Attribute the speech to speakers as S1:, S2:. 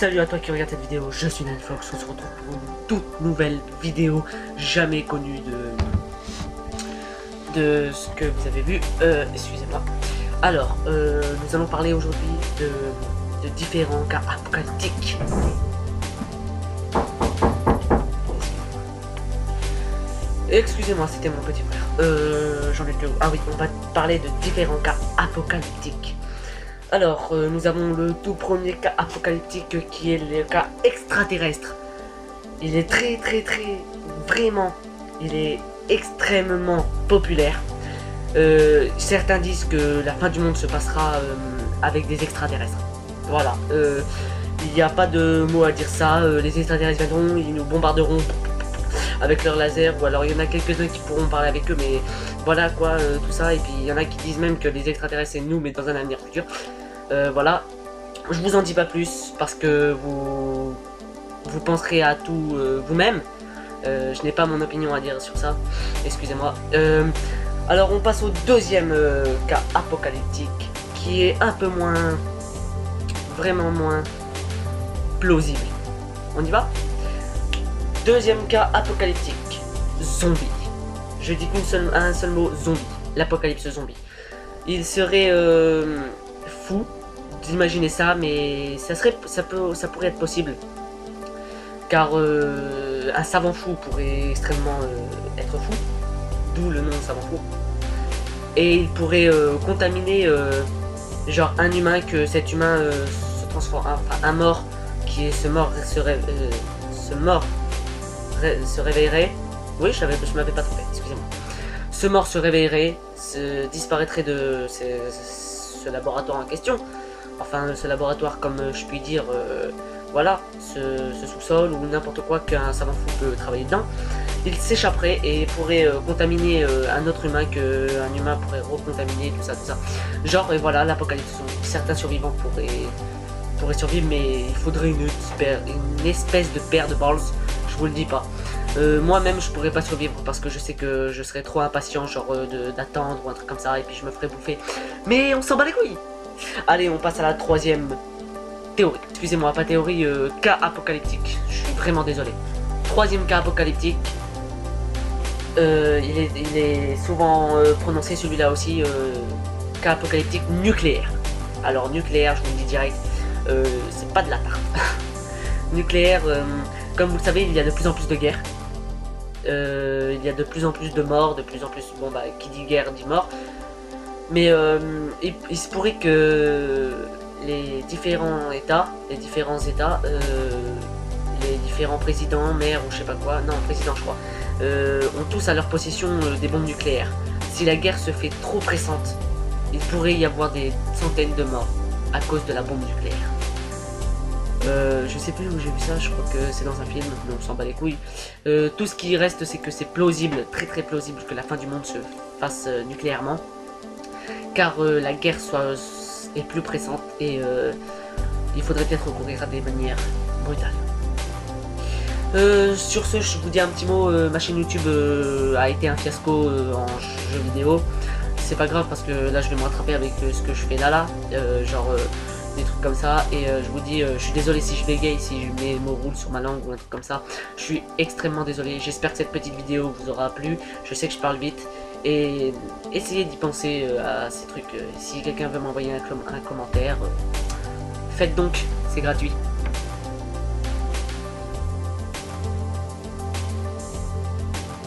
S1: Salut à toi qui regarde cette vidéo, je suis Nanfox, on se retrouve pour une toute nouvelle vidéo jamais connue de ce que vous avez vu, excusez-moi. Alors, nous allons parler aujourd'hui de différents cas apocalyptiques. Excusez-moi, c'était mon petit frère. J'en étais où? Ah oui, on va parler de différents cas apocalyptiques. Alors, nous avons le tout premier cas apocalyptique qui est le cas extraterrestre. Il est vraiment, il est extrêmement populaire. Certains disent que la fin du monde se passera avec des extraterrestres. Voilà, il n'y a pas de mots à dire ça. Les extraterrestres viendront, ils nous bombarderont avec leur laser, ou alors il y en a quelques-uns qui pourront parler avec eux, mais voilà quoi, tout ça. Et puis il y en a qui disent même que les extraterrestres c'est nous, mais dans un avenir futur. Voilà, je vous en dis pas plus parce que vous penserez à tout vous-même. Je n'ai pas mon opinion à dire sur ça, excusez-moi. Alors on passe au deuxième cas apocalyptique qui est un peu moins, vraiment moins plausible. On y va? Deuxième cas apocalyptique, zombie. Je dis un seul mot, zombie. L'apocalypse zombie. Il serait fou d'imaginer ça, mais ça pourrait être possible, car un savant fou pourrait extrêmement être fou, d'où le nom savant fou, et il pourrait contaminer genre un humain, que cet humain se transforme, enfin un mort, qui est ce mort se réveillerait. Oui, je m'avais pas trompé, excusez-moi. Ce mort se réveillerait, disparaîtrait de ce laboratoire en question, enfin ce laboratoire, comme je puis dire, voilà, ce sous-sol ou n'importe quoi qu'un savant fou peut travailler dedans. Il s'échapperait et pourrait contaminer un autre humain, qu'un humain pourrait recontaminer, tout ça. Genre, et voilà, l'apocalypse. Certains survivants pourraient survivre, mais il faudrait une espèce de paire de balls, je vous le dis pas. Moi-même je pourrais pas survivre parce que je sais que je serais trop impatient, genre d'attendre ou un truc comme ça, et puis je me ferais bouffer. Mais on s'en bat les couilles. Allez, on passe à la troisième théorie. Excusez-moi, pas théorie, cas apocalyptique. Je suis vraiment désolé. Troisième cas apocalyptique. Il est souvent prononcé celui-là aussi, cas apocalyptique nucléaire. Alors nucléaire, je vous le dis direct, c'est pas de la tarte. Nucléaire, comme vous le savez, il y a de plus en plus de guerres. Il y a de plus en plus de morts, de plus en plus, bon bah qui dit guerre dit mort. Mais il se pourrait que les différents états, les différents présidents, maires ou je sais pas quoi, non présidents je crois, ont tous à leur possession des bombes nucléaires. Si la guerre se fait trop pressante, il pourrait y avoir des centaines de morts à cause de la bombe nucléaire. Je sais plus où j'ai vu ça, je crois que c'est dans un film, mais on s'en bat les couilles. Tout ce qui reste, c'est que c'est plausible, très plausible, que la fin du monde se fasse nucléairement, car la guerre est plus pressante et il faudrait peut-être recourir à des manières brutales. Sur ce, je vous dis un petit mot, ma chaîne YouTube a été un fiasco en jeu vidéo. C'est pas grave parce que là je vais me rattraper avec ce que je fais là, genre des trucs comme ça, et je vous dis, je suis désolé si je bégaye, si mes mots roulent sur ma langue ou un truc comme ça. Je suis extrêmement désolé. J'espère que cette petite vidéo vous aura plu. Je sais que je parle vite, et essayez d'y penser à ces trucs. Si quelqu'un veut m'envoyer un commentaire, faites donc, c'est gratuit.